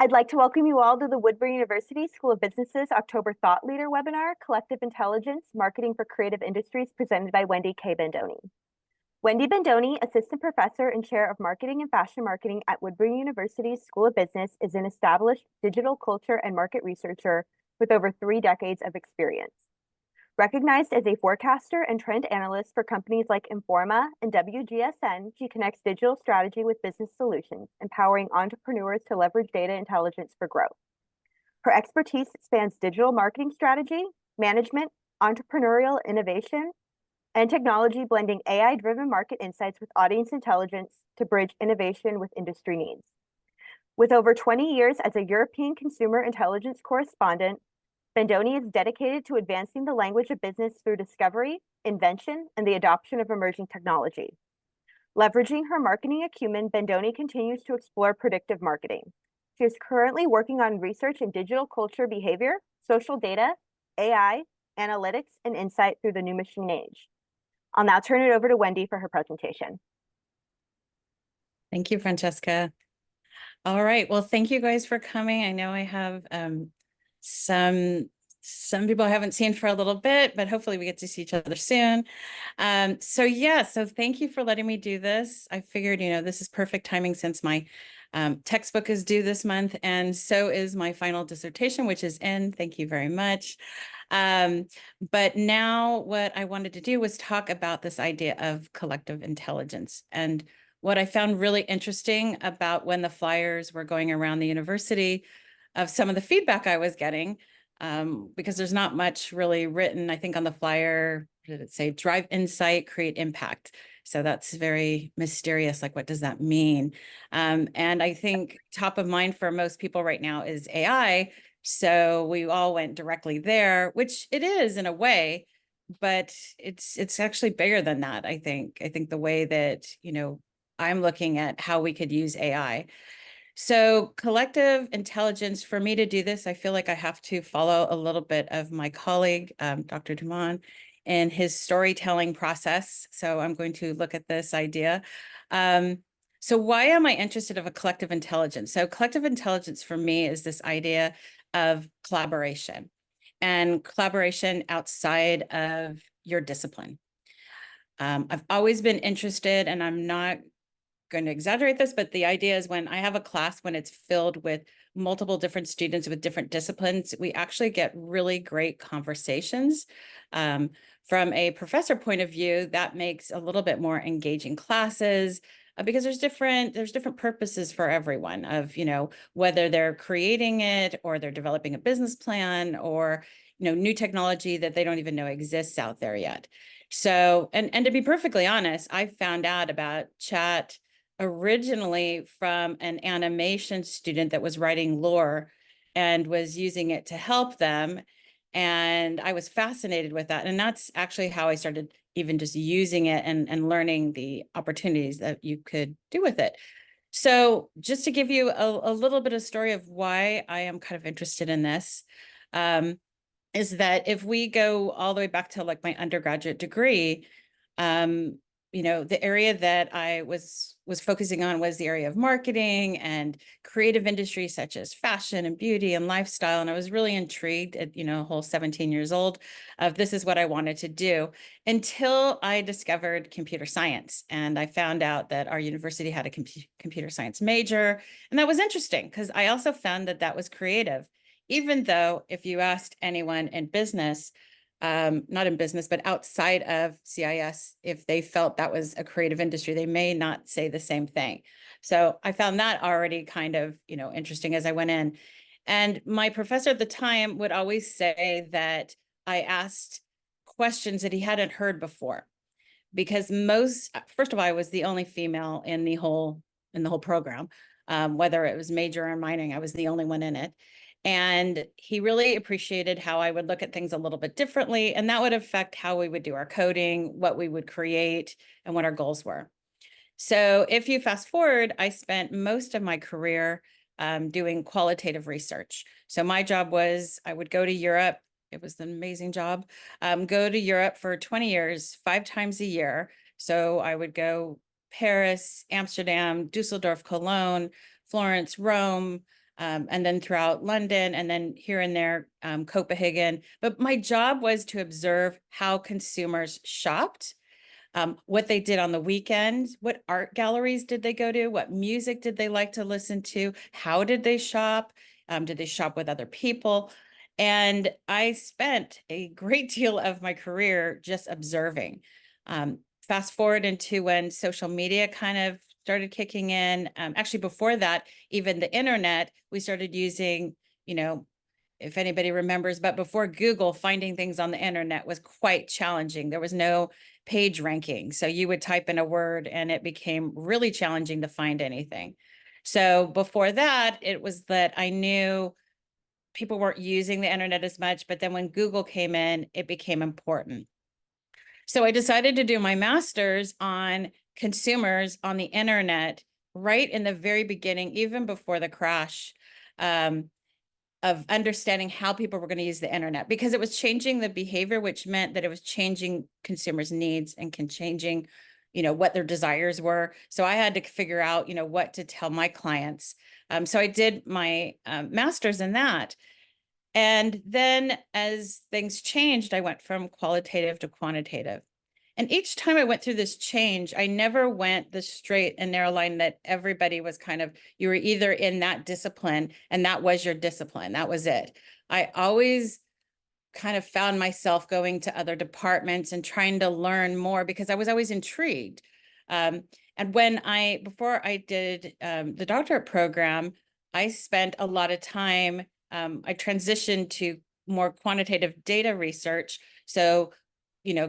I'd like to welcome you all to the Woodbury University School of Business's October Thought Leader webinar, Collective Intelligence, Marketing for Creative Industries, presented by Wendy K. Bendoni. Wendy Bendoni, Assistant Professor and Chair of Marketing and Fashion Marketing at Woodbury University's School of Business, is an established digital culture and market researcher with over 3 decades of experience. Recognized as a forecaster and trend analyst for companies like Informa and WGSN, she connects digital strategy with business solutions, empowering entrepreneurs to leverage data intelligence for growth. Her expertise spans digital marketing strategy, management, entrepreneurial innovation, and technology, blending AI-driven market insights with audience intelligence to bridge innovation with industry needs. With over 20 years as a European consumer intelligence correspondent, Bendoni is dedicated to advancing the language of business through discovery, invention, and the adoption of emerging technology. Leveraging her marketing acumen, Bendoni continues to explore predictive marketing. She is currently working on research in digital culture behavior, social data, AI, analytics, and insight through the new machine age. I'll now turn it over to Wendy for her presentation. Thank you, Francesca. All right, well, thank you guys for coming. I know I have some people I haven't seen for a little bit, but hopefully we get to see each other soon. So thank you for letting me do this. I figured, this is perfect timing since my textbook is due this month, and so is my final dissertation, which is in. Thank you very much. But now what I wanted to do was talk about this idea of collective intelligence. And what I found really interesting about when the flyers were going around the university of some of the feedback I was getting, because there's not much really written, I think on the flyer, what did it say? Drive insight, create impact. So that's very mysterious. Like, what does that mean? And I think top of mind for most people right now is AI. So we all went directly there, which it is in a way, but it's actually bigger than that. I think the way that, I'm looking at how we could use AI. So collective intelligence, for me to do this, I feel like I have to follow a little bit of my colleague, Dr. Dumont, and his storytelling process. So I'm going to look at this idea. So why am I interested in a collective intelligence? So collective intelligence for me is this idea of collaboration, and collaboration outside of your discipline. I've always been interested, and I'm not going to exaggerate this, but the idea is when I have a class, when it's filled with multiple different students with different disciplines, we actually get really great conversations. From a professor point of view, that makes a little bit more engaging classes, because there's different purposes for everyone of, whether they're creating it or they're developing a business plan or, new technology that they don't even know exists out there yet. So, and to be perfectly honest, I found out about chat originally from an animation student that was writing lore and was using it to help them. And I was fascinated with that. And that's actually how I started even just using it and learning the opportunities that you could do with it. So just to give you a little bit of story of why I am kind of interested in this, is that if we go all the way back to like my undergraduate degree, the area that I was focusing on was the area of marketing and creative industries such as fashion and beauty and lifestyle. And I was really intrigued at, a whole 17 years old of this is what I wanted to do, until I discovered computer science. And I found out that our university had a computer science major. And that was interesting because I also found that that was creative, even though if you asked anyone in business, not in business, but outside of CIS, if they felt that was a creative industry, they may not say the same thing. So I found that already kind of, interesting as I went in. And my professor at the time would always say that I asked questions that he hadn't heard before, because first of all, I was the only female in the whole program, whether it was major or minor, I was the only one in it. And he really appreciated how I would look at things a little bit differently, and that would affect how we would do our coding, what we would create, and what our goals were. So if you fast forward, I spent most of my career doing qualitative research. So my job was I would go to Europe. It was an amazing job. Go to Europe for 20 years, 5 times a year. So I would go Paris, Amsterdam, Dusseldorf, Cologne, Florence, Rome, and then throughout London, and then here and there, Copenhagen. But my job was to observe how consumers shopped, what they did on the weekends, what art galleries did they go to, what music did they like to listen to, how did they shop, did they shop with other people? And I spent a great deal of my career just observing. Fast forward into when social media kind of started kicking in. Actually, before that, even the internet, we started using, you know, if anybody remembers, but before Google, finding things on the internet was quite challenging. There was no page ranking. So you would type in a word and it became really challenging to find anything. So before that, it was that I knew people weren't using the internet as much, but then when Google came in, it became important. So I decided to do my master's on consumers on the internet right in the very beginning, even before the crash. Of understanding how people were going to use the internet, because it was changing the behavior, which meant that it was changing consumers' needs and changing, what their desires were. So I had to figure out, what to tell my clients. So I did my master's in that. And then as things changed, I went from qualitative to quantitative. And each time I went through this change, I never went the straight and narrow line that everybody was kind of, you were either in that discipline and that was your discipline. That was it. I always kind of found myself going to other departments and trying to learn more because I was always intrigued. And before I did the doctorate program, I spent a lot of time, I transitioned to more quantitative data research. So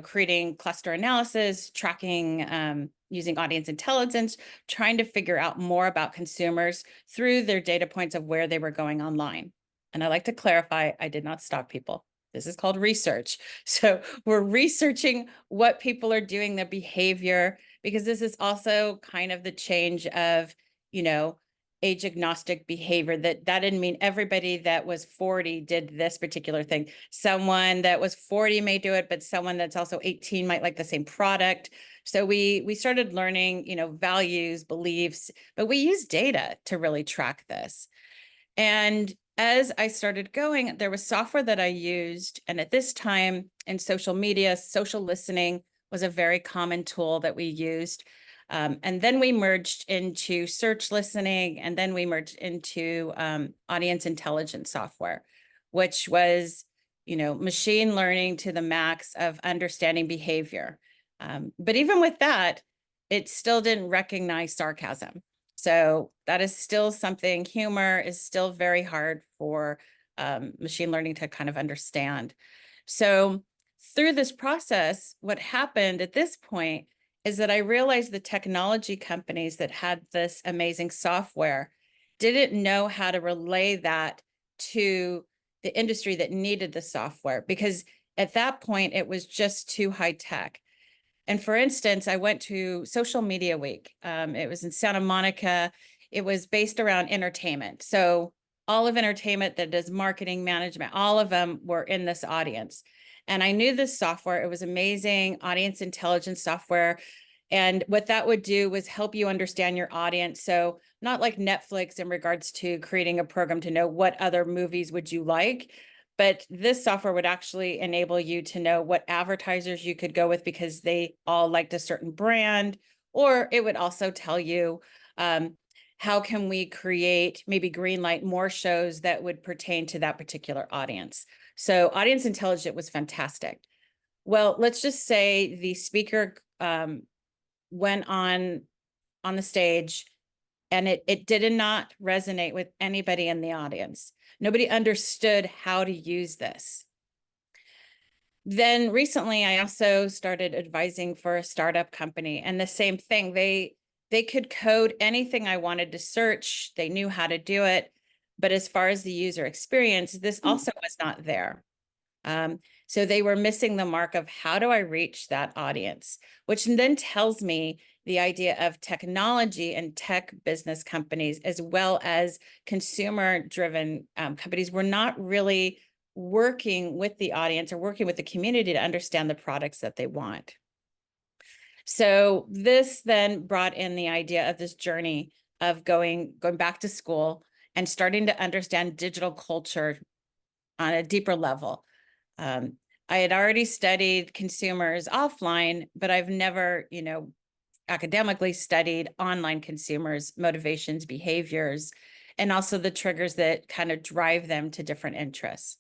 creating cluster analysis, tracking, using audience intelligence, trying to figure out more about consumers through their data points of where they were going online. And I like to clarify, I did not stalk people. This is called research. So we're researching what people are doing, their behavior, because this is also kind of the change of, age agnostic behavior. That didn't mean everybody that was 40 did this particular thing. Someone that was 40 may do it, but someone that's also 18 might like the same product. So we started learning, values, beliefs, but we use data to really track this. And as I started going, there was software that I used. And at this time in social media, social listening was a very common tool that we used. And then we merged into search listening, and then we merged into audience intelligence software, which was, machine learning to the max of understanding behavior. But even with that, it still didn't recognize sarcasm. So that is still something, humor is still very hard for machine learning to kind of understand. So through this process, what happened at this point is that I realized the technology companies that had this amazing software didn't know how to relay that to the industry that needed the software, because at that point it was just too high tech. And for instance, I went to Social Media Week. It was in Santa Monica. It was based around entertainment. So all of entertainment that does marketing management, all of them were in this audience. And I knew this software. It was amazing audience intelligence software. And what that would do was help you understand your audience. So not like Netflix in regards to creating a program to know what other movies would you like, but this software would actually enable you to know what advertisers you could go with because they all liked a certain brand, or it would also tell you, how can we create, maybe greenlight more shows that would pertain to that particular audience. So audience intelligence was fantastic. Well, let's just say the speaker went on the stage and it did not resonate with anybody in the audience. Nobody understood how to use this. Then recently, I also started advising for a startup company, and the same thing. They could code anything I wanted to search. They knew how to do it. But as far as the user experience, this also was not there. So they were missing the mark of how do I reach that audience, which then tells me the idea of technology and tech business companies, as well as consumer-driven companies, were not really working with the audience or working with the community to understand the products that they want. So this then brought in the idea of this journey of going back to school and starting to understand digital culture on a deeper level. I had already studied consumers offline, but I've never, academically studied online consumers, motivations, behaviors, and also the triggers that kind of drive them to different interests.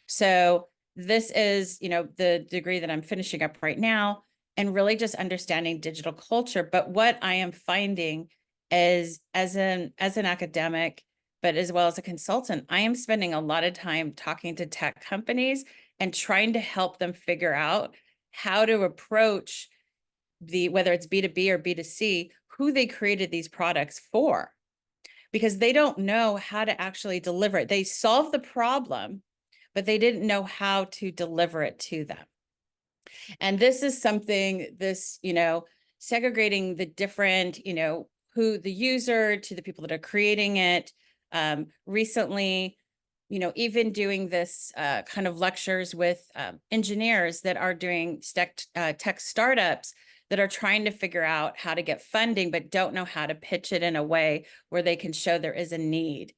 So this is, the degree that I'm finishing up right now, and really just understanding digital culture. But what I am finding is, as an academic, but as well as a consultant, I am spending a lot of time talking to tech companies and trying to help them figure out how to approach whether it's B2B or B2C, who they created these products for, because they don't know how to actually deliver it. They solve the problem, but they didn't know how to deliver it to them. And this is something, segregating the different, who the user to the people that are creating it. Recently, even doing this kind of lectures with engineers that are doing tech startups that are trying to figure out how to get funding, but don't know how to pitch it in a way where they can show there is a need.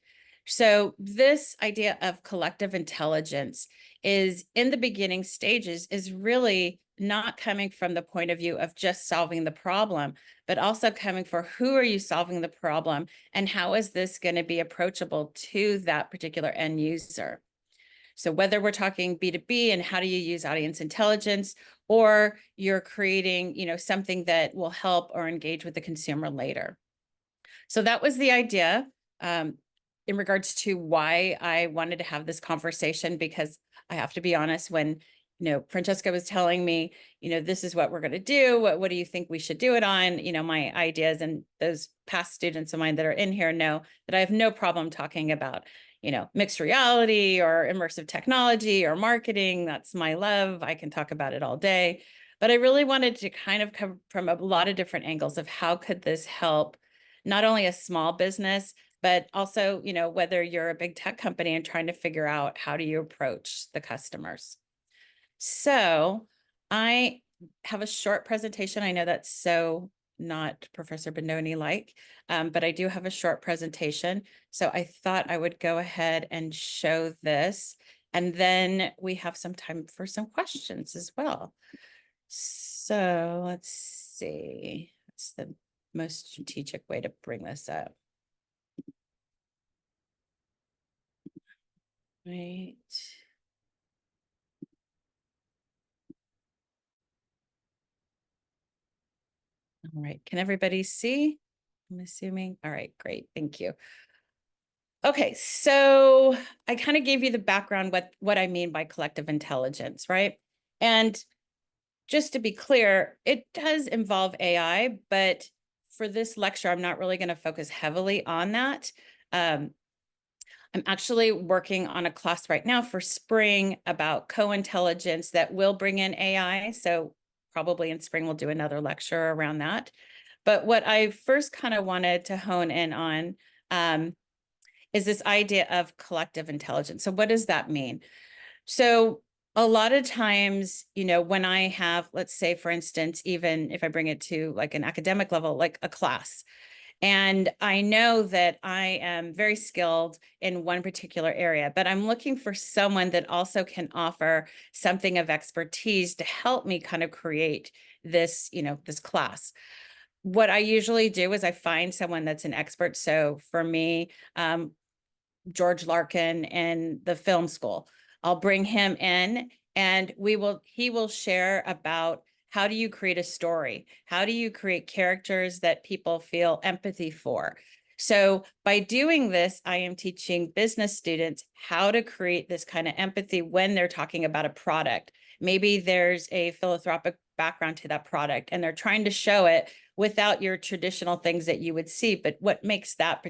So this idea of collective intelligence is in the beginning stages, is really not coming from the point of view of just solving the problem, but also coming for who are you solving the problem and how is this going to be approachable to that particular end user. So whether we're talking B2B and how do you use audience intelligence, or you're creating, something that will help or engage with the consumer later. So that was the idea in regards to why I wanted to have this conversation, because I have to be honest, when Francesca was telling me, this is what we're going to do. What do you think we should do it on? My ideas, and those past students of mine that are in here know that I have no problem talking about, mixed reality or immersive technology or marketing. That's my love. I can talk about it all day. But I really wanted to kind of come from a lot of different angles of how could this help not only a small business, but also, whether you're a big tech company and trying to figure out how do you approach the customers. So I have a short presentation. I know that's so not Professor Bendoni like, but I do have a short presentation. So I thought I would go ahead and show this, and then we have some time for some questions as well. So let's see, what's the most strategic way to bring this up? Right. All right, can everybody see? I'm assuming. All right, great, thank you. Okay, so I kind of gave you the background, what I mean by collective intelligence, right? And just to be clear, it does involve AI, but for this lecture, I'm not really going to focus heavily on that. I'm actually working on a class right now for spring about co-intelligence that will bring in AI. So probably in spring, we'll do another lecture around that. But what I first kind of wanted to hone in on is this idea of collective intelligence. So what does that mean? So a lot of times, when I have, let's say, for instance, even if I bring it to like an academic level, like a class, and I know that I am very skilled in one particular area, but I'm looking for someone that also can offer something of expertise to help me kind of create this, this class. What I usually do is I find someone that's an expert. So for me, George Larkin in the film school, I'll bring him in, and he will share about how do you create a story? How do you create characters that people feel empathy for? So by doing this, I am teaching business students how to create this kind of empathy when they're talking about a product. Maybe there's a philanthropic background to that product, and they're trying to show it without your traditional things that you would see. But what makes that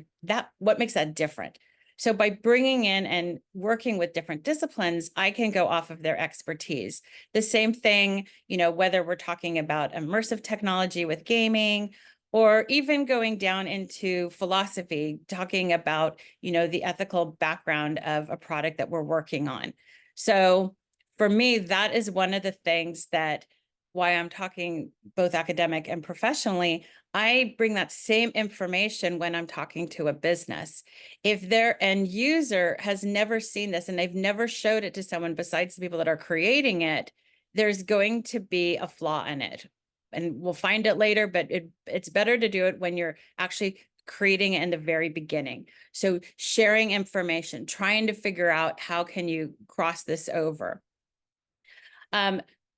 different? So by bringing in and working with different disciplines, I can go off of their expertise. The same thing, whether we're talking about immersive technology with gaming, or even going down into philosophy, talking about, the ethical background of a product that we're working on. So for me, that is one of the things that why I'm talking both academic and professionally, I bring that same information when I'm talking to a business. If their end user has never seen this and they've never showed it to someone besides the people that are creating it, there's going to be a flaw in it. And we'll find it later, but it's better to do it when you're actually creating it in the very beginning. So sharing information, trying to figure out how can you cross this over.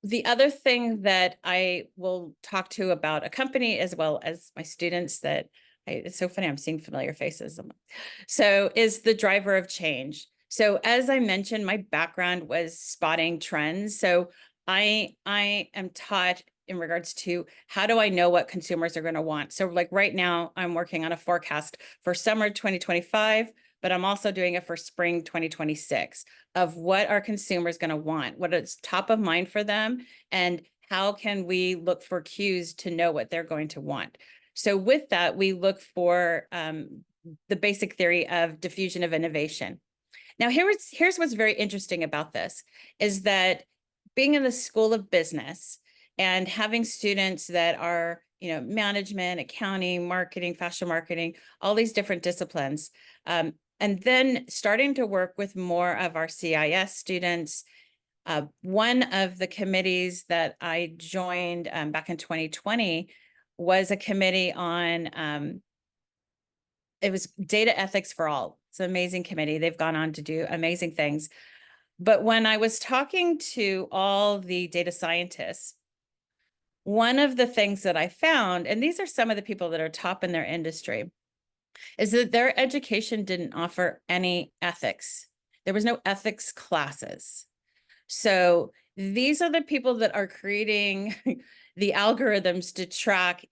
The other thing that I will talk to about a company as well as my students it's so funny, I'm seeing familiar faces. So is the driver of change. So as I mentioned, my background was spotting trends. So I am taught in regards to how do I know what consumers are going to want. So like right now, I'm working on a forecast for summer 2025, but I'm also doing it for spring 2026 of what are consumers going to want, what is top of mind for them, and how can we look for cues to know what they're going to want. So with that, we look for the basic theory of diffusion of innovation. Now, here's what's very interesting about this is that being in the School of Business and having students that are, management, accounting, marketing, fashion marketing, all these different disciplines, and then starting to work with more of our CIS students. One of the committees that I joined back in 2020 was a committee on it was data ethics for all. It's an amazing committee. They've gone on to do amazing things. But when I was talking to all the data scientists, one of the things that I found, and these are some of the people that are top in their industry, is that their education didn't offer any ethics. There was no ethics classes. So these are the people that are creating the algorithms to track,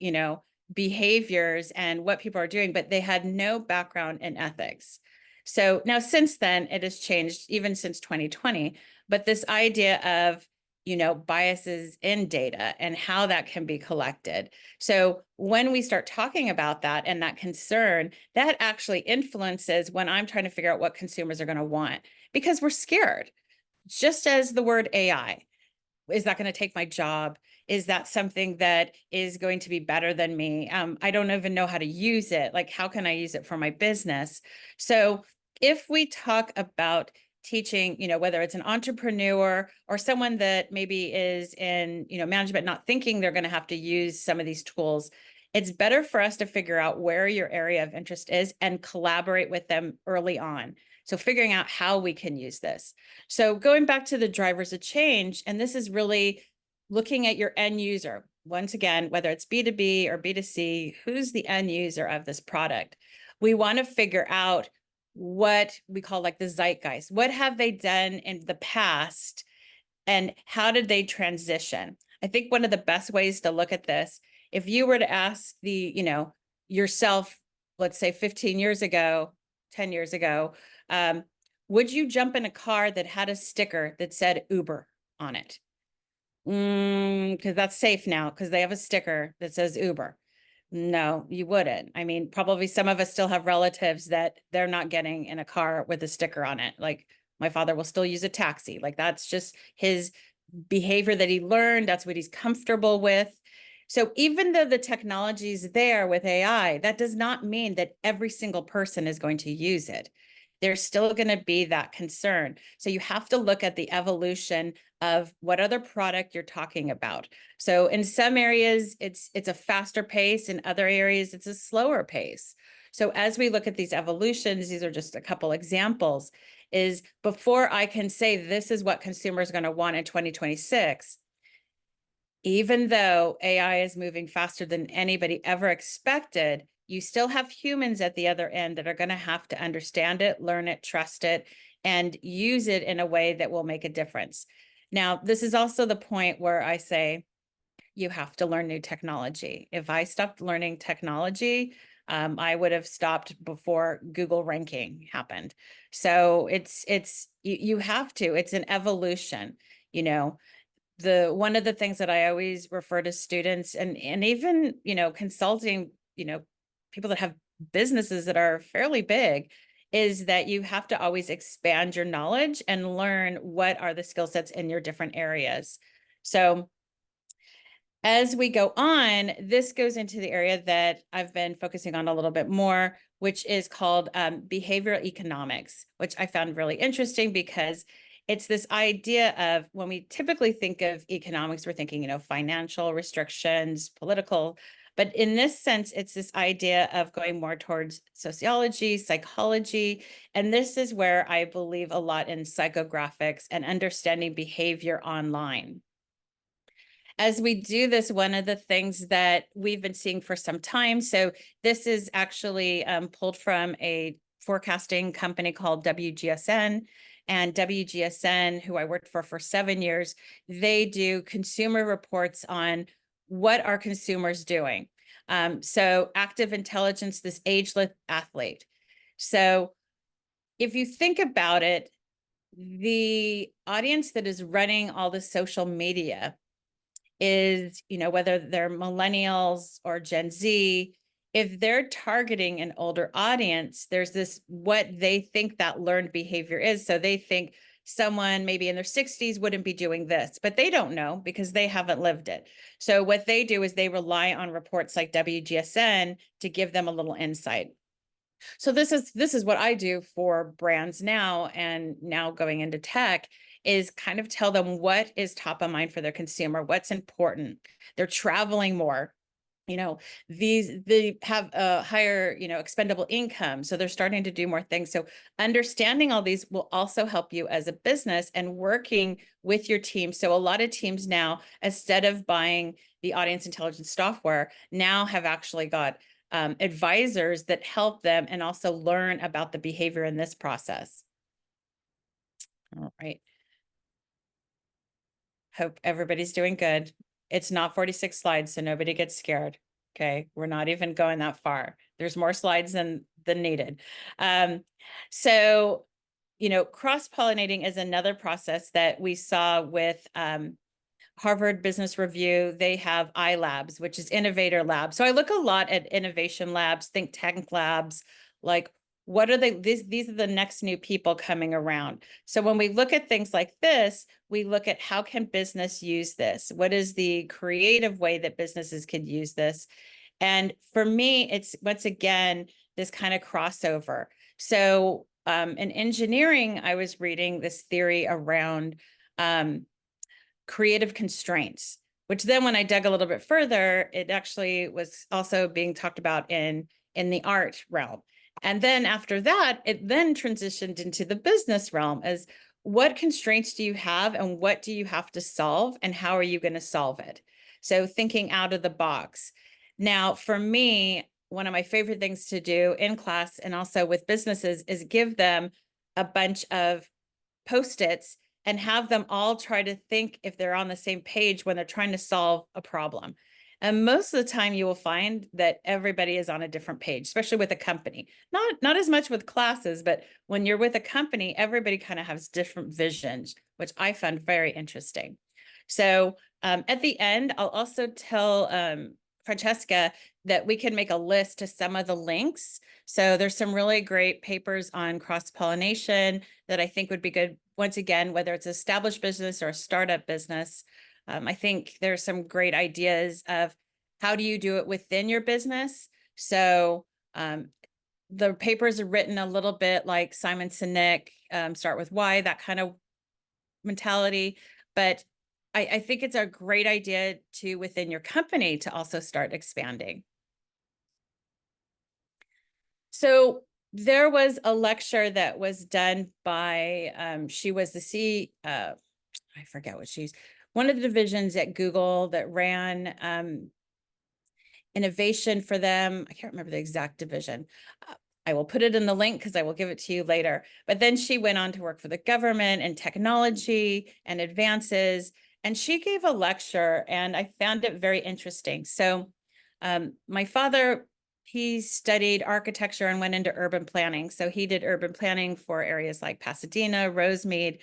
behaviors and what people are doing, but they had no background in ethics. So now since then, it has changed, even since 2020, but this idea of, biases in data and how that can be collected. So when we start talking about that and that concern, that actually influences when I'm trying to figure out what consumers are going to want, because we're scared. Just as the word AI, is that going to take my job? Is that something that is going to be better than me? I don't even know how to use it. Like, how can I use it for my business? So if we talk about teaching, whether it's an entrepreneur or someone that maybe is in, management, not thinking they're going to have to use some of these tools, it's better for us to figure out where your area of interest is and collaborate with them early on. So figuring out how we can use this. So going back to the drivers of change, and this is really looking at your end user. Once again, whether it's B2B or B2C, who's the end user of this product? We want to figure out what we call like the zeitgeist. What have they done in the past and how did they transition? I think one of the best ways to look at this, if you were to ask yourself, let's say 15 years ago, 10 years ago, would you jump in a car that had a sticker that said Uber on it? Because that's safe now because they have a sticker that says Uber. No, you wouldn't. I mean, probably some of us still have relatives that they're not getting in a car with a sticker on it. Like my father will still use a taxi. Like that's just his behavior that he learned. That's what he's comfortable with. So even though the technology is there with AI, that does not mean that every single person is going to use it. There's still going to be that concern. So you have to look at the evolution of what other product you're talking about. So in some areas, it's a faster pace. In other areas, it's a slower pace. So as we look at these evolutions, these are just a couple examples, is before I can say this is what consumers are going to want in 2026, even though AI is moving faster than anybody ever expected, you still have humans at the other end that are going to have to understand it, learn it, trust it, and use it in a way that will make a difference. Now, this is also the point where I say you have to learn new technology. If I stopped learning technology, I would have stopped before Google ranking happened. So you have to. It's an evolution, one of the things that I always refer to students and even, consulting, people that have businesses that are fairly big is that you have to always expand your knowledge and learn what are the skill sets in your different areas. So As we go on, this goes into the area that I've been focusing on a little bit more, which is called behavioral economics, which I found really interesting because it's this idea of when we typically think of economics, we're thinking, financial restrictions, political, but in this sense, it's this idea of going more towards sociology, psychology, and this is where I believe a lot in psychographics and understanding behavior online. As we do this, one of the things that we've been seeing for some time, so this is actually pulled from a forecasting company called WGSN, and WGSN, who I worked for 7 years, they do consumer reports on what are consumers doing. So active intelligence, this ageless athlete. So if you think about it, the audience that is running all the social media is, whether they're millennials or Gen Z, if they're targeting an older audience, there's this what they think that learned behavior is. So they think someone maybe in their 60s wouldn't be doing this, but they don't know because they haven't lived it. So what they do is they rely on reports like WGSN to give them a little insight. So this is what I do for brands now, and now going into tech is kind of tell them what is top of mind for their consumer, what's important. They're traveling more. They have a higher, expendable income. So they're starting to do more things. So understanding all these will also help you as a business and working with your team. So a lot of teams now, instead of buying the audience intelligence software, now have actually got advisors that help them and also learn about the behavior in this process. All right. Hope everybody's doing good. It's not 46 slides, so nobody gets scared. Okay, we're not even going that far. There's more slides than needed. So, cross-pollinating is another process that we saw with Harvard Business Review. They have iLabs, which is innovator labs. So I look a lot at innovation labs, think tank labs, like what are they? These are the next new people coming around. So when we look at things like this, we look at how can business use this? What is the creative way that businesses can use this? And for me, it's once again, this kind of crossover. So in engineering, I was reading this theory around creative constraints, which then when I dug a little bit further, it actually was also being talked about in the art realm. And then after that, it then transitioned into the business realm as what constraints do you have and what do you have to solve and how are you going to solve it? So thinking out of the box. Now, for me, one of my favorite things to do in class and also with businesses is give them a bunch of Post-its and have them all try to think if they're on the same page when they're trying to solve a problem. And most of the time you will find that everybody is on a different page, especially with a company. Not as much with classes, but when you're with a company, everybody kind of has different visions, which I found very interesting. So at the end, I'll also tell Francesca that we can make a list to some of the links. So there's some really great papers on cross-pollination that I think would be good. Once again, whether it's an established business or a startup business, I think there's some great ideas of how do you do it within your business. So the papers are written a little bit like Simon Sinek, Start with Why, that kind of mentality. But I think it's a great idea to within your company to also start expanding. So there was a lecture that was done by, she was the I forget what one of the divisions at Google that ran innovation for them. I can't remember the exact division. I will put it in the link because I will give it to you later. But then she went on to work for the government and technology and advances. And she gave a lecture and I found it very interesting. So my father, he studied architecture and went into urban planning. So he did urban planning for areas like Pasadena, Rosemead.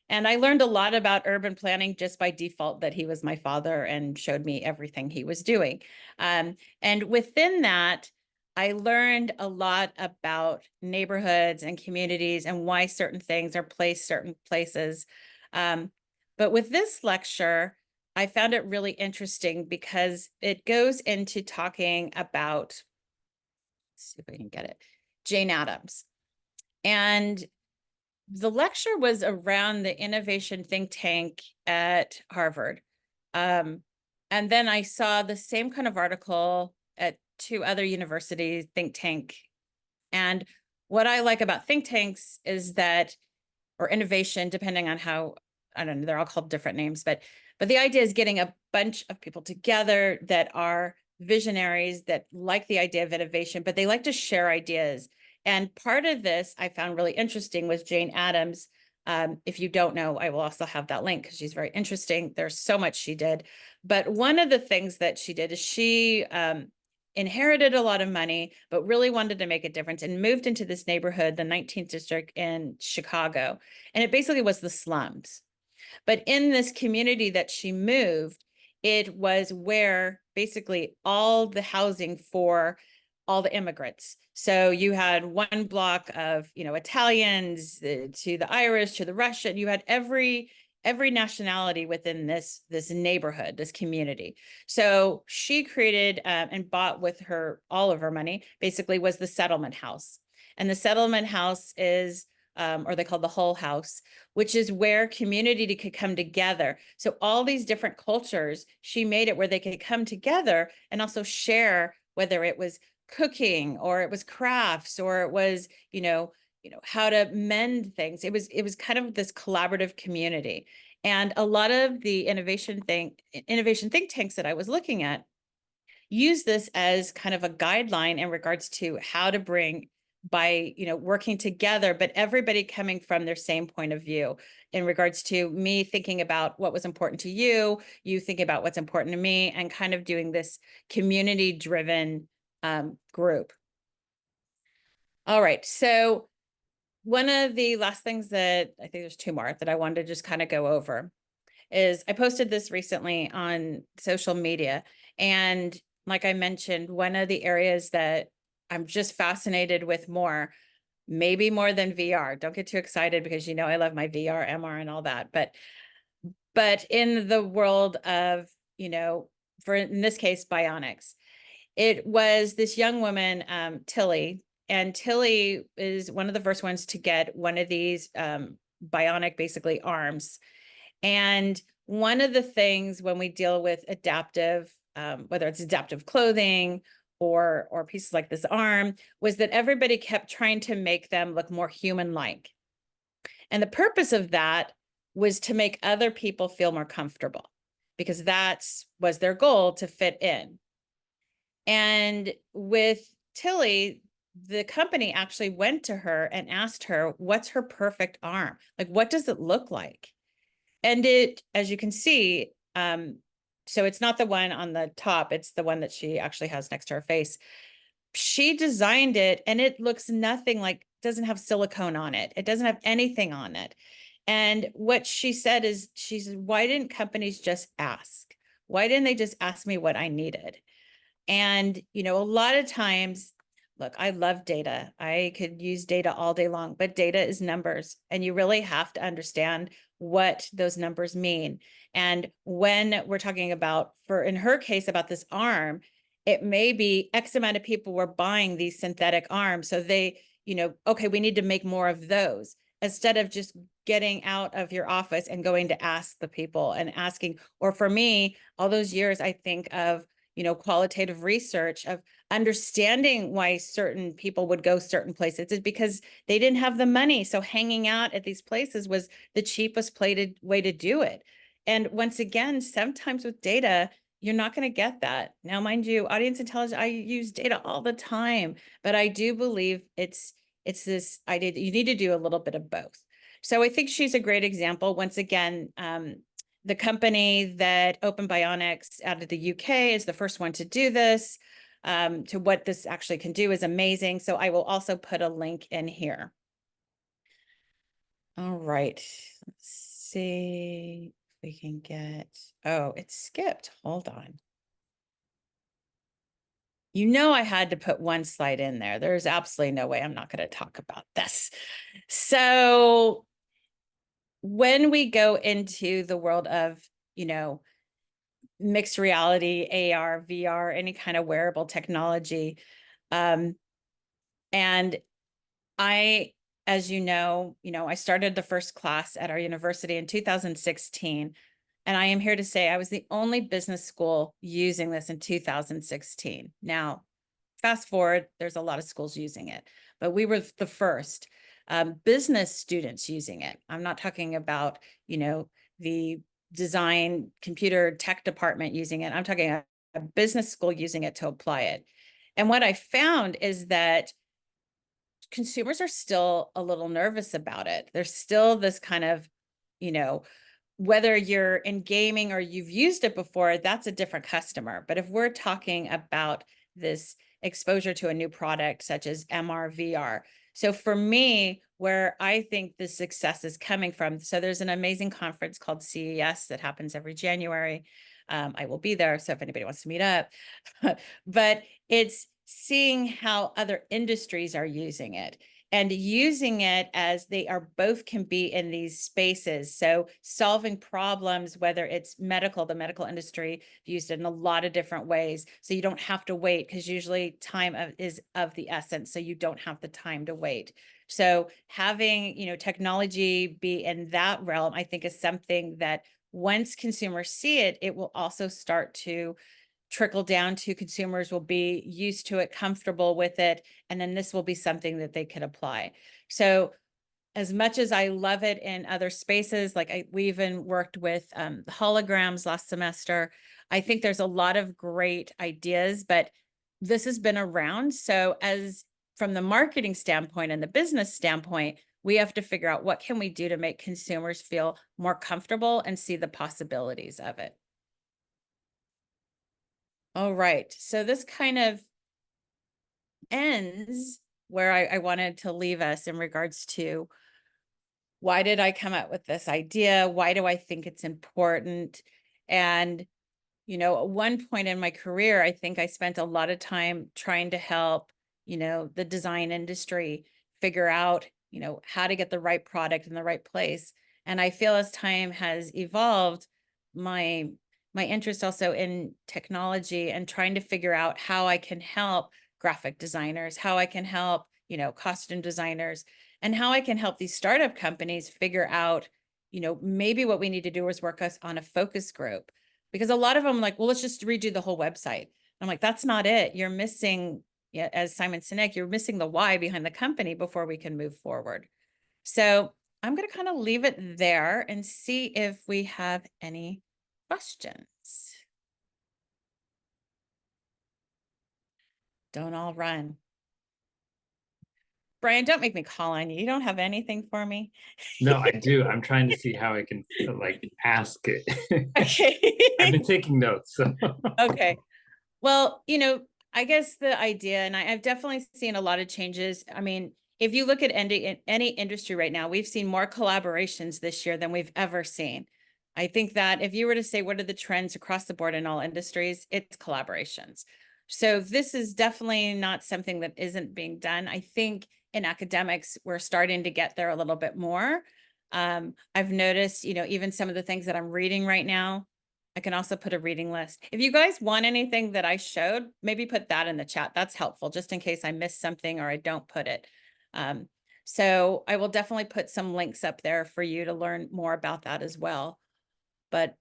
And I learned a lot about urban planning just by default that he was my father and showed me everything he was doing. And within that, I learned a lot about neighborhoods and communities and why certain things are placed certain places. But with this lecture, I found it really interesting because it goes into talking about, let's see if I can get it, Jane Addams. And the lecture was around the innovation think tank at Harvard. And then I saw the same kind of article at two other universities, think tank. And what I like about think tanks is that, or innovation, depending on how, I don't know, they're all called different names, but the idea is getting a bunch of people together that are visionaries, that like the idea of innovation, but they like to share ideas. And part of this I found really interesting was Jane Addams. If you don't know, I will also have that link because she's very interesting. There's so much she did. But one of the things that she did is she inherited a lot of money, but really wanted to make a difference and moved into this neighborhood, the 19th district in Chicago. And it basically was the slums. But in this community that she moved, it was where basically all the housing for all the immigrants. So you had one block of, Italians to the Irish to the Russian. You had every nationality within this neighborhood, this community. So she created and bought with her all of her money, basically was the settlement house. And the settlement house is, or they call the whole house, which is where community could come together. So all these different cultures, she made it where they could come together and also share, whether it was cooking or it was crafts or it was, how to mend things. It was kind of this collaborative community. And a lot of the innovation think tanks that I was looking at use this as kind of a guideline in regards to how to bring by working together, but everybody coming from their same point of view in regards to me thinking about what was important to you, you thinking about what's important to me, and kind of doing this community driven group. All right, so one of the last things that I think there's two more that I wanted to just kind of go over is I posted this recently on social media. And like I mentioned, one of the areas that I'm just fascinated with more, maybe more than VR. Don't get too excited because I love my VR, MR, and all that. But in the world of, for in this case, bionics, it was this young woman, Tilly, and Tilly is one of the first ones to get one of these bionic, basically arms. And one of the things when we deal with adaptive, whether it's adaptive clothing or pieces like this arm, was that everybody kept trying to make them look more human-like. And the purpose of that was to make other people feel more comfortable because was their goal, to fit in. And with Tilly, the company actually went to her and asked her, what's her perfect arm? Like, what does it look like? And it, as you can see, so it's not the one on the top, it's the one that she actually has next to her face. She designed it and it looks nothing like, doesn't have silicone on it. It doesn't have anything on it. And what she said is, she said, why didn't companies just ask? Why didn't they just ask me what I needed? And, a lot of times, look, I love data. I could use data all day long, but data is numbers, and you really have to understand what those numbers mean. And when we're talking about, in her case, about this arm, it may be X amount of people were buying these synthetic arms. So they, okay, we need to make more of those instead of just getting out of your office and going to ask the people and asking. Or for me, all those years, I think of, qualitative research of understanding why certain people would go certain places. It's because they didn't have the money. So hanging out at these places was the cheapest way to do it. And once again, sometimes with data, you're not going to get that. Now, mind you, audience intelligence, I use data all the time, but I do believe it's this idea that you need to do a little bit of both. So I think she's a great example. Once again, the company that opened Bionics out of the UK is the first one to do this. To what this actually can do is amazing. So I will also put a link in here. All right, let's see if we can get, oh, it skipped. Hold on. I had to put one slide in there. There's absolutely no way I'm not going to talk about this. So when we go into the world of, mixed reality, AR, VR, any kind of wearable technology. And I, as you know, I started the first class at our university in 2016. And I am here to say I was the only business school using this in 2016. Now, fast forward, there's a lot of schools using it, but we were the first business students using it. I'm not talking about, the design computer tech department using it. I'm talking a business school using it to apply it. And what I found is that consumers are still a little nervous about it. There's still this kind of, whether you're in gaming or you've used it before, that's a different customer. But if we're talking about this exposure to a new product such as MR, VR. So for me, where I think the success is coming from, so there's an amazing conference called CES that happens every January. I will be there, so if anybody wants to meet up. But it's seeing how other industries are using it and using it as they are both can be in these spaces. So solving problems, whether it's the medical industry used it in a lot of different ways. So you don't have to wait because usually time is of the essence. So you don't have the time to wait. So having, technology be in that realm, I think is something that once consumers see it, it will also start to trickle down to consumers will be used to it, comfortable with it, and then this will be something that they could apply. So as much as I love it in other spaces, like we even worked with holograms last semester, I think there's a lot of great ideas, but this has been around. So as from the marketing standpoint and the business standpoint, we have to figure out what can we do to make consumers feel more comfortable and see the possibilities of it. All right, so this kind of ends where I wanted to leave us in regards to why did I come up with this idea? Why do I think it's important? And, at one point in my career, I think I spent a lot of time trying to help, the design industry figure out, how to get the right product in the right place. And I feel as time has evolved, my interest also in technology and trying to figure out how I can help graphic designers, how I can help, costume designers, and how I can help these startup companies figure out, maybe what we need to do is work us on a focus group, because a lot of them are like, well, let's just redo the whole website. I'm like, that's not it. You're missing, yeah, as Simon Sinek, you're missing the why behind the company before we can move forward. So I'm going to kind of leave it there and see if we have any questions. Don't all run. Brian, don't make me call on you. You don't have anything for me? No, I do. I'm trying to see how I can ask it. Okay. I've been taking notes. So. Okay. Well, I guess the idea, and I've definitely seen a lot of changes. I mean, if you look at any industry right now, we've seen more collaborations this year than we've ever seen. I think that if you were to say, what are the trends across the board in all industries, it's collaborations. So this is definitely not something that isn't being done. I think in academics, we're starting to get there a little bit more. I've noticed, even some of the things that I'm reading right now, I can also put a reading list. If you guys want anything that I showed, maybe put that in the chat. That's helpful, just in case I miss something or I don't put it. So I will definitely put some links up there for you to learn more about that as well. But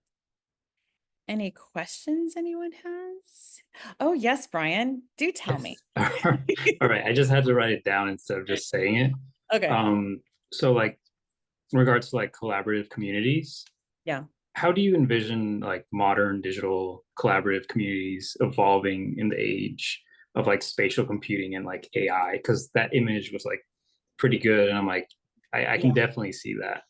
any questions anyone has? Oh, yes, Brian, do tell me. All right. I just had to write it down instead of just saying it. Okay. So in regards to collaborative communities, Yeah. how do you envision modern digital collaborative communities evolving in the age of spatial computing and AI? Because that image was pretty good, and I'm I can definitely see that.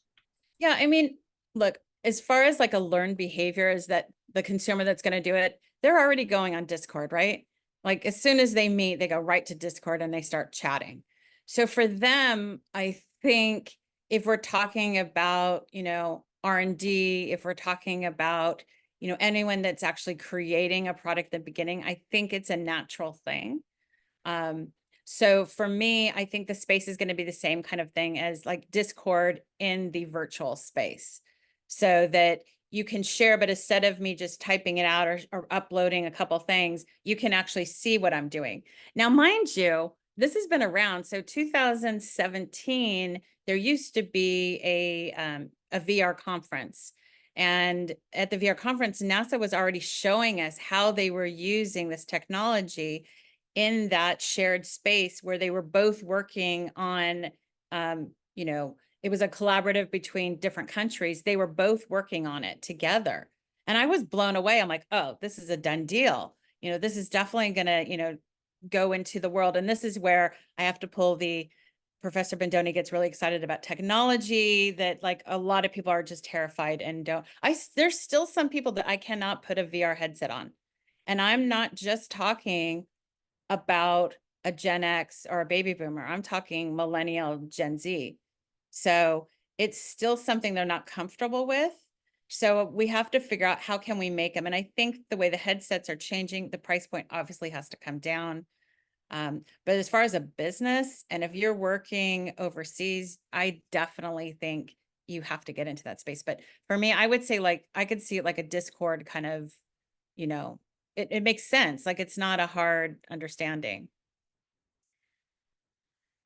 Yeah, I mean, look, as far as a learned behavior is that the consumer that's going to do it, they're already going on Discord, right? Like as soon as they meet, they go right to Discord and they start chatting. So for them, I think if we're talking about, R&D, if we're talking about, anyone that's actually creating a product at the beginning, I think it's a natural thing. So for me, I think the space is going to be the same kind of thing as Discord in the virtual space, so that, you can share, but instead of me just typing it out or uploading a couple things, you can actually see what I'm doing. Now, mind you, this has been around. So 2017, there used to be a VR conference. And at the VR conference, NASA was already showing us how they were using this technology in that shared space where they were both working on, you know, it was a collaborative between different countries. They were both working on it together. And I was blown away. I'm like, oh, this is a done deal. You know, this is definitely going to, you know, go into the world. And this is where I have to pull the Professor Bendoni gets really excited about technology that like a lot of people are just terrified and don't. There's still some people that I cannot put a VR headset on. And I'm not just talking about a Gen X or a baby boomer. I'm talking millennial, Gen Z. So it's still something they're not comfortable with. So we have to figure out how can we make them. And I think the way the headsets are changing, the price point obviously has to come down. But as far as a business, and if you're working overseas, I definitely think you have to get into that space. But for me, I would say like, I could see it like a Discord kind of, you know, it makes sense. Like it's not a hard understanding.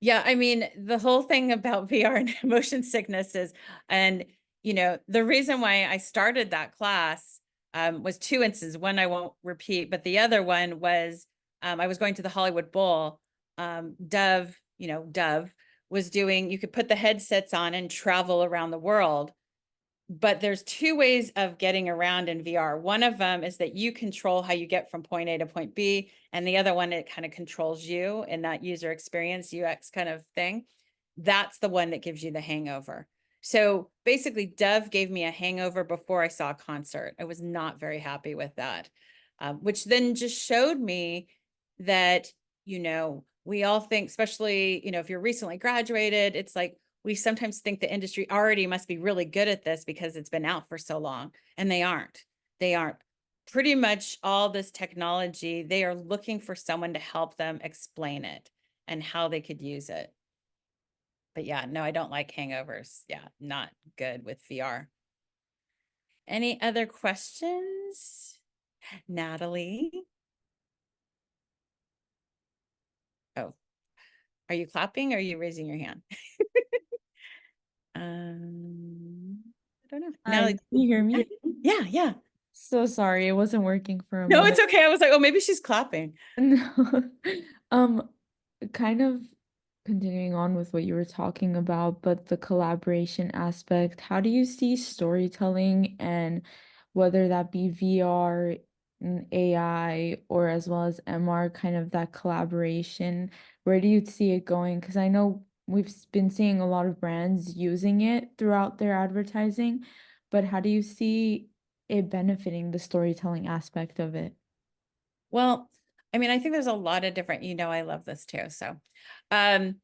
Yeah, I mean, the whole thing about VR and motion sickness is, and you know, the reason why I started that class was two instances. One I won't repeat, but the other one was I was going to the Hollywood Bowl. Dove, you know, Dove was doing, you could put the headsets on and travel around the world. But there's two ways of getting around in VR. One of them is that you control how you get from point A to point B. And the other one, it kind of controls you in that user experience, UX kind of thing. That's the one that gives you the hangover. So basically, Dove gave me a hangover before I saw a concert. I was not very happy with that, which then just showed me that, you know, we all think, especially, you know, if you're recently graduated, it's like, we sometimes think the industry already must be really good at this because it's been out for so long, and they aren't. They aren't. Pretty much all this technology, they are looking for someone to help them explain it and how they could use it. But yeah, no, I don't like hangovers. Yeah, not good with VR. Any other questions? Natalie? Oh, are you clapping or are you raising your hand? I don't know. Hi, Natalie, can you hear me? yeah, yeah. So sorry, it wasn't working for a No, minute. it's okay. I was like, oh, maybe she's clapping. No. Um, kind of continuing on with what you were talking about, but the collaboration aspect, how do you see storytelling and whether that be VR and AI or as well as MR, kind of that collaboration, where do you see it going? Because I know we've been seeing a lot of brands using it throughout their advertising, but how do you see it benefiting the storytelling aspect of it? Well, I mean, I think there's a lot of different, you know, I love this too. So, um,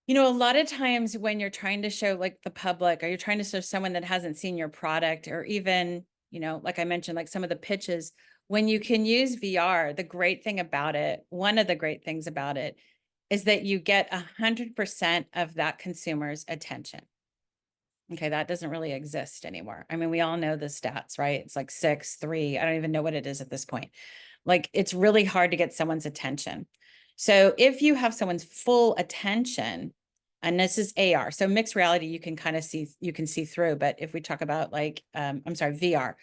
you know, a lot of times when you're trying to show like the public or you're trying to show someone that hasn't seen your product or even, you know, like I mentioned, like some of the pitches, when you can use VR, the great thing about it, one of the great things about it is that you get 100% of that consumer's attention. Okay, that doesn't really exist anymore. I mean, we all know the stats, right? It's like 6, 3. I don't even know what it is at this point. Like it's really hard to get someone's attention. So if you have someone's full attention, and this is AR, so mixed reality, you can kind of see, you can see through. But if we talk about like, I'm sorry, VR.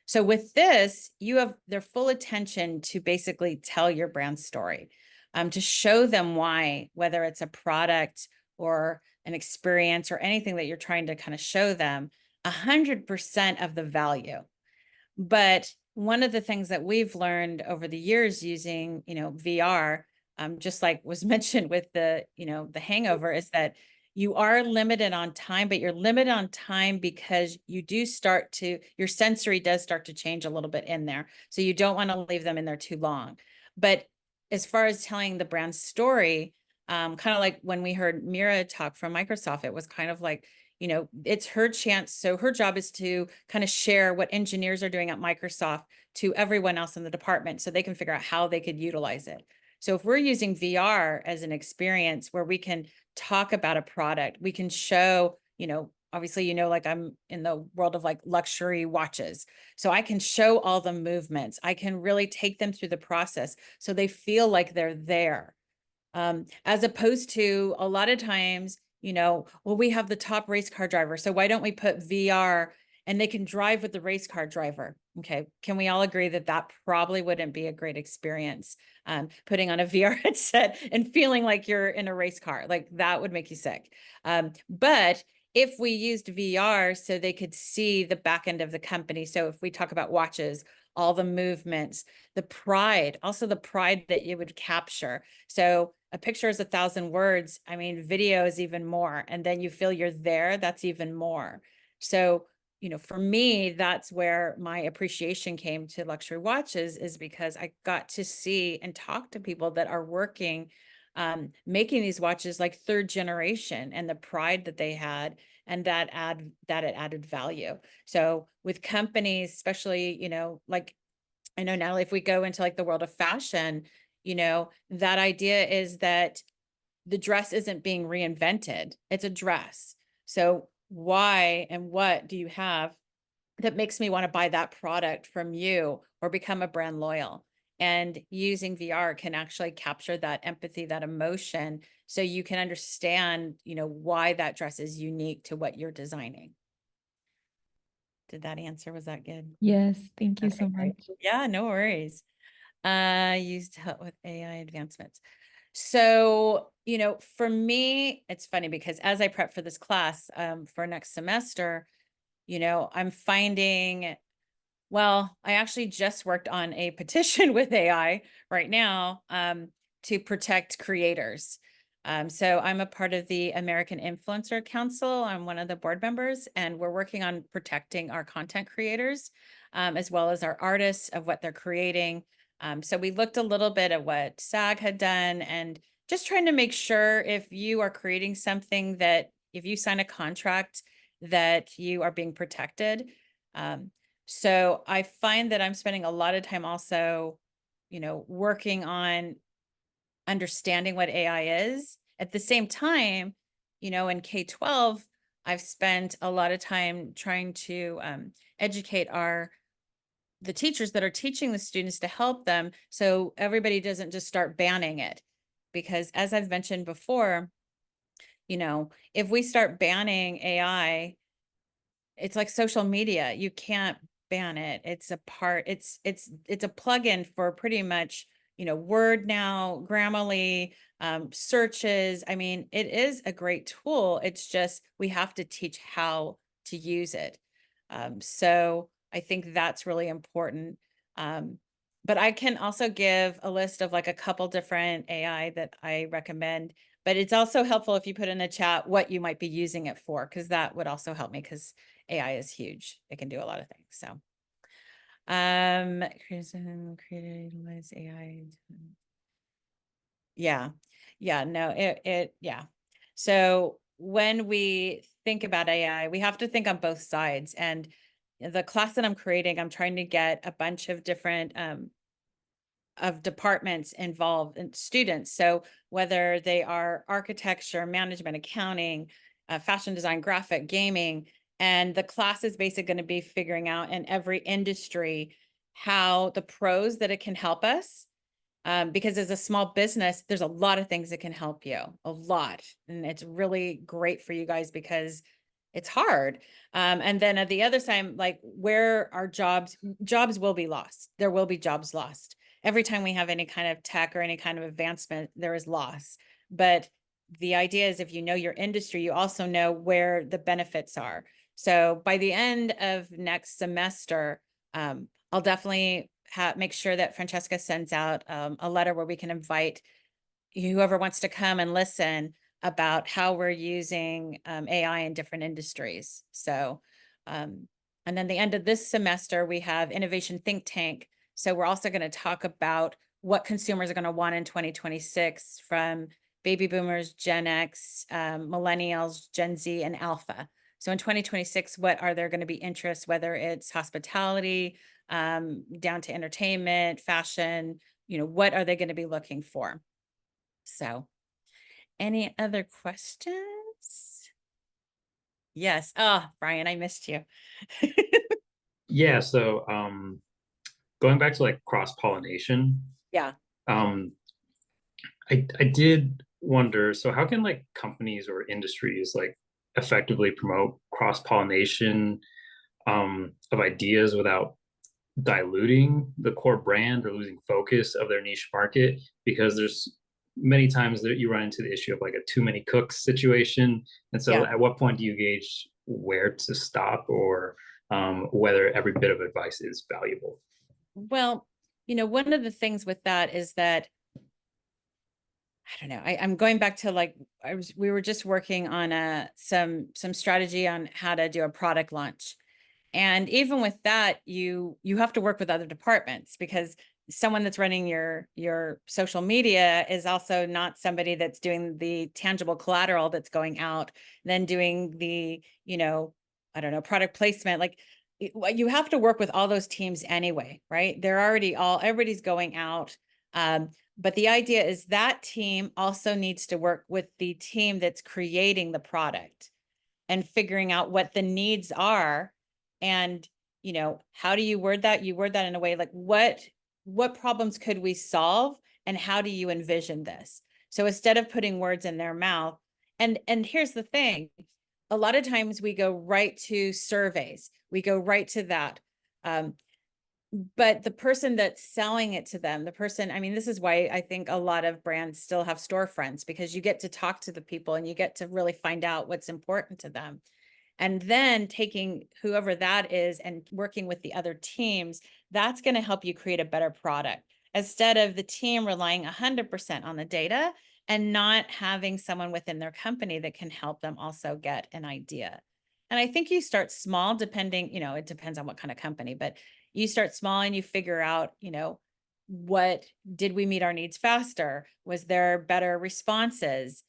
So with this, you have their full attention to basically tell your brand story, to show them why, whether it's a product or an experience or anything that you're trying to kind of show them, 100% of the value. But one of the things that we've learned over the years using, you know, VR, just like was mentioned with the, you know, the hangover, is that you are limited on time, but you're limited on time because you do start to, your sensory does start to change a little bit in there. So you don't want to leave them in there too long. But as far as telling the brand story, kind of like when we heard Mira talk from Microsoft, it was kind of like, you know, it's her chance. So her job is to kind of share what engineers are doing at Microsoft to everyone else in the department so they can figure out how they could utilize it. So if we're using VR as an experience where we can talk about a product, we can show, you know, obviously, you know, like I'm in the world of like luxury watches. So I can show all the movements. I can really take them through the process so they feel like they're there. As opposed to a lot of times, you know, well, we have the top race car driver, so why don't we put VR and they can drive with the race car driver? Okay, can we all agree that that probably wouldn't be a great experience? Putting on a VR headset and feeling like you're in a race car, like that would make you sick. But if we used VR so they could see the back end of the company, so if we talk about watches, all the movements, the pride, also the pride that you would capture. So a picture is 1,000 words. I mean, video is even more. And then you feel you're there, that's even more. So, you know, for me, that's where my appreciation came to luxury watches, is because I got to see and talk to people that are working, making these watches like third generation, and the pride that they had, and that it added value. So with companies, especially, you know, like I know now if we go into like the world of fashion, you know, that idea is that the dress isn't being reinvented. It's a dress. So why and what do you have that makes me want to buy that product from you or become a brand loyal? And using VR can actually capture that empathy, that emotion, so you can understand, you know, why that dress is unique to what you're designing. Did that answer? Was that good? Yes, thank you Okay, so great. much. Yeah, no worries. Used to help with AI advancements. So, you know, for me, it's funny because as I prep for this class, for next semester, you know, I'm finding, well, I actually just worked on a petition with AI right now, to protect creators. So I'm a part of the American Influencer Council. I'm one of the board members, and we're working on protecting our content creators, as well as our artists of what they're creating. So we looked a little bit at what SAG had done, and just trying to make sure if you are creating something that if you sign a contract that you are being protected. So I find that I'm spending a lot of time also, you know, working on understanding what AI is. At the same time, you know, in K-12, I've spent a lot of time trying to educate the teachers that are teaching the students to help them, so everybody doesn't just start banning it. Because as I've mentioned before, you know, if we start banning AI, it's like social media. You can't ban it. It's a part, it's a plugin for pretty much, you know, Word now, Grammarly, searches. I mean, it is a great tool. It's just we have to teach how to use it. So I think that's really important. But I can also give a list of like a couple different AI that I recommend. But it's also helpful if you put in the chat what you might be using it for, because that would also help me, because AI is huge. It can do a lot of things. So, utilize AI. Yeah. Yeah, no, yeah. So when we think about AI, we have to think on both sides. And the class that I'm creating, I'm trying to get a bunch of different, of departments involved and students. So whether they are architecture, management, accounting, fashion design, graphic, gaming, and the class is basically going to be figuring out in every industry how the pros that it can help us. Because as a small business, there's a lot of things that can help you, a lot. And it's really great for you guys because it's hard. And then at the other side, like where our jobs will be lost. There will be jobs lost. Every time we have any kind of tech or any kind of advancement, there is loss. But the idea is if you know your industry, you also know where the benefits are. So by the end of next semester, I'll definitely make sure that Francesca sends out a letter where we can invite whoever wants to come and listen about how we're using AI in different industries. So, and then the end of this semester, we have Innovation Think Tank. So we're also going to talk about what consumers are going to want in 2026 from baby boomers, Gen X, millennials, Gen Z, and Alpha. So in 2026, what are there going to be interests, whether it's hospitality, down to entertainment, fashion, you know, what are they going to be looking for? So any other questions? Yes. Oh, Brian, I missed you. Yeah, so going back to like cross-pollination, Yeah. um, I did wonder, so how can like companies or industries like effectively promote cross-pollination of ideas without diluting the core brand or losing focus of their niche market? Because there's many times that you run into the issue of like a too many cooks situation. And so Yeah. at what point do you gauge where to stop, or whether every bit of advice is valuable? Well, one of the things with that is that I don't know. I'm going back to like we were just working on some strategy on how to do a product launch. And even with that, you have to work with other departments, because someone that's running your social media is also not somebody that's doing the tangible collateral that's going out, then doing the, I don't know, product placement. Like you have to work with all those teams anyway, right? They're already everybody's going out. But the idea is that team also needs to work with the team that's creating the product and figuring out what the needs are. And, how do you word that? You word that in a way like, what problems could we solve? And how do you envision this? So instead of putting words in their mouth, and here's the thing, a lot of times we go right to surveys, we go right to that. But the person that's selling it to them, I mean, this is why I think a lot of brands still have storefronts, because you get to talk to the people and you get to really find out what's important to them. And then taking whoever that is and working with the other teams, that's going to help you create a better product, instead of the team relying 100% on the data and not having someone within their company that can help them also get an idea. And I think you start small, depending, it depends on what kind of company, but you start small and you figure out, what did we meet our needs faster? Was there better responses?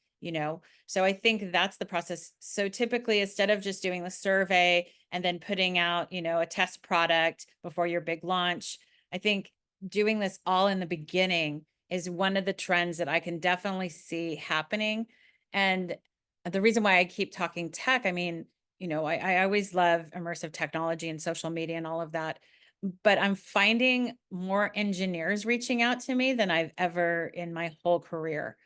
So I think that's the process. So typically, instead of just doing the survey and then putting out, a test product before your big launch, I think doing this all in the beginning is one of the trends that I can definitely see happening. And the reason why I keep talking tech, I mean, I always love immersive technology and social media and all of that, but I'm finding more engineers reaching out to me than I've ever in my whole career.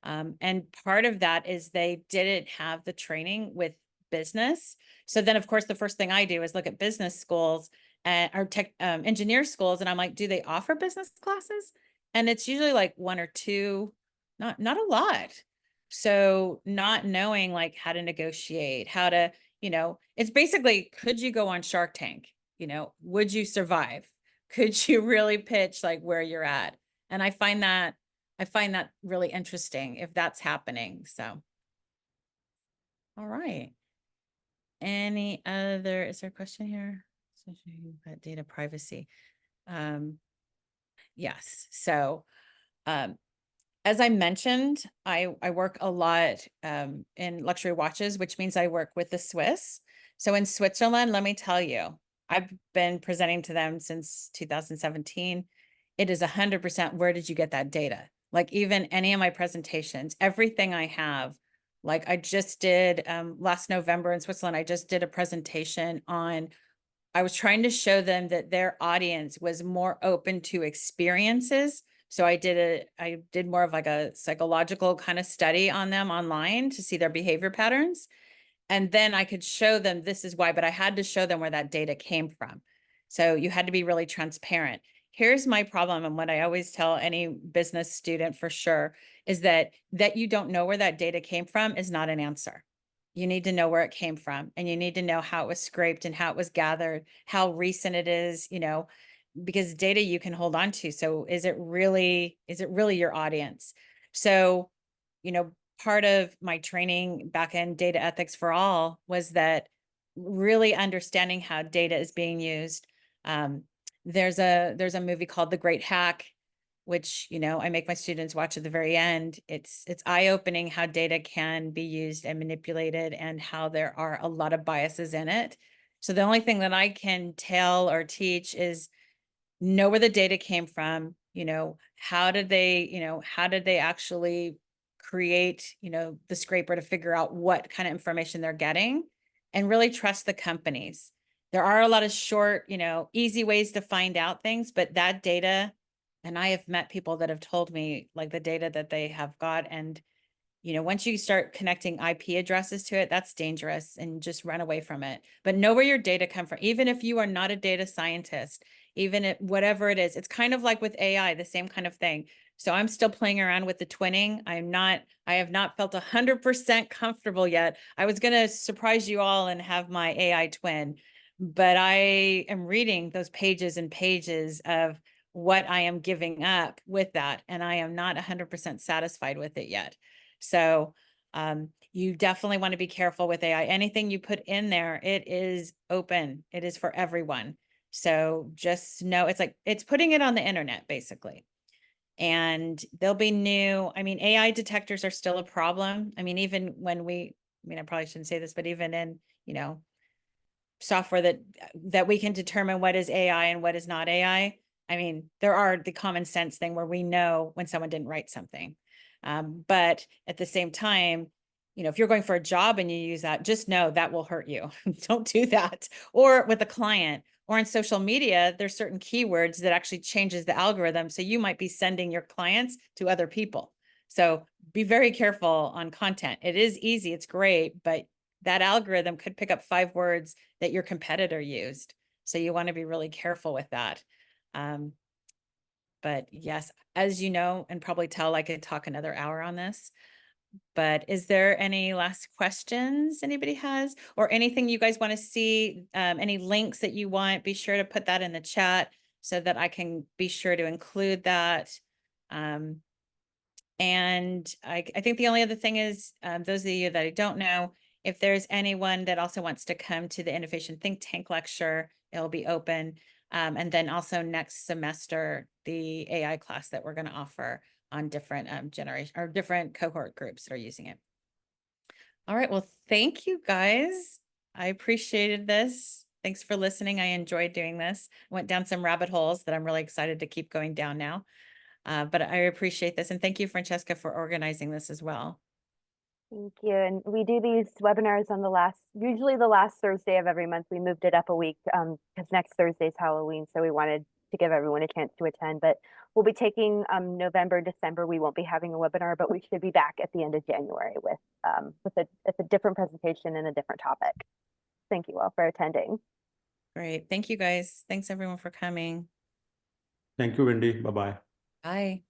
And part of that is they didn't have the training with business. So then, of course, the first thing I do is look at business schools and or tech engineer schools, and I'm like, do they offer business classes? And it's usually like one or two, not a lot. So not knowing like how to negotiate, how to, it's basically, could you go on Shark Tank? Would you survive? Could you really pitch like where you're at? And I find that really interesting if that's happening. So, all right. Is there a question here? Data privacy. Yes. So, um, as I mentioned, I work a lot in luxury watches, which means I work with the Swiss. So in Switzerland, let me tell you, I've been presenting to them since 2017. It is 100%. Where did you get that data? Like even any of my presentations, everything I have, like I just did last November in Switzerland, I just did a presentation on, I was trying to show them that their audience was more open to experiences. So I did more of like a psychological kind of study on them online to see their behavior patterns. And then I could show them this is why, but I had to show them where that data came from. So you had to be really transparent. Here's my problem, and what I always tell any business student for sure is that you don't know where that data came from is not an answer. You need to know where it came from, and you need to know how it was scraped and how it was gathered, how recent it is, because data you can hold on to. So is it really your audience? So, part of my training back in data ethics for all was that really understanding how data is being used. There's a movie called The Great Hack, which I make my students watch at the very end. It's eye-opening how data can be used and manipulated, and how there are a lot of biases in it. So the only thing that I can tell or teach is know where the data came from, how did they actually create, the scraper to figure out what kind of information they're getting, and really trust the companies. There are a lot of short, you know, easy ways to find out things, but that data, and I have met people that have told me like the data that they have got, and you know, once you start connecting IP addresses to it, that's dangerous, and just run away from it. But know where your data come from. Even if you are not a data scientist, even if whatever it is, it's kind of like with AI, the same kind of thing. So I'm still playing around with the twinning. I have not felt 100% comfortable yet. I was going to surprise you all and have my AI twin, but I am reading those pages and pages of what I am giving up with that. And I am not 100% satisfied with it yet. So you definitely want to be careful with AI. Anything you put in there, it is open. It is for everyone. So just know it's putting it on the internet, basically. And there'll be new, I mean, AI detectors are still a problem. I mean, even when I probably shouldn't say this, but even in, you know, software that we can determine what is AI and what is not AI. I mean, there are the common sense thing where we know when someone didn't write something. But at the same time, you know, if you're going for a job and you use that, just know that will hurt you. Don't do that. Or with a client or on social media, there's certain keywords that actually changes the algorithm. So you might be sending your clients to other people. So be very careful on content. It is easy. It's great, but that algorithm could pick up 5 words that your competitor used. So you want to be really careful with that. But yes, as you know, and probably tell, I could talk another hour on this. But is there any last questions anybody has, or anything you guys want to see, any links that you want? Be sure to put that in the chat so that I can be sure to include that. And I think the only other thing is, those of you that I don't know, if there's anyone that also wants to come to the Innovation Think Tank lecture, it'll be open. And then also next semester, the AI class that we're going to offer on different generation or different cohort groups that are using it. All right. Well, thank you guys. I appreciated this. Thanks for listening. I enjoyed doing this. Went down some rabbit holes that I'm really excited to keep going down now. But I appreciate this. And thank you, Francesca, for organizing this as well. Thank you. And we do these webinars on usually the last Thursday of every month. We moved it up a week because next Thursday is Halloween. So we wanted to give everyone a chance to attend, but we'll be taking November, December. We won't be having a webinar, but we should be back at the end of January with a different presentation and a different topic. Thank you all for attending. Great. Thank you guys. Thanks everyone for coming. Thank you, Wendy. Bye-bye. Bye.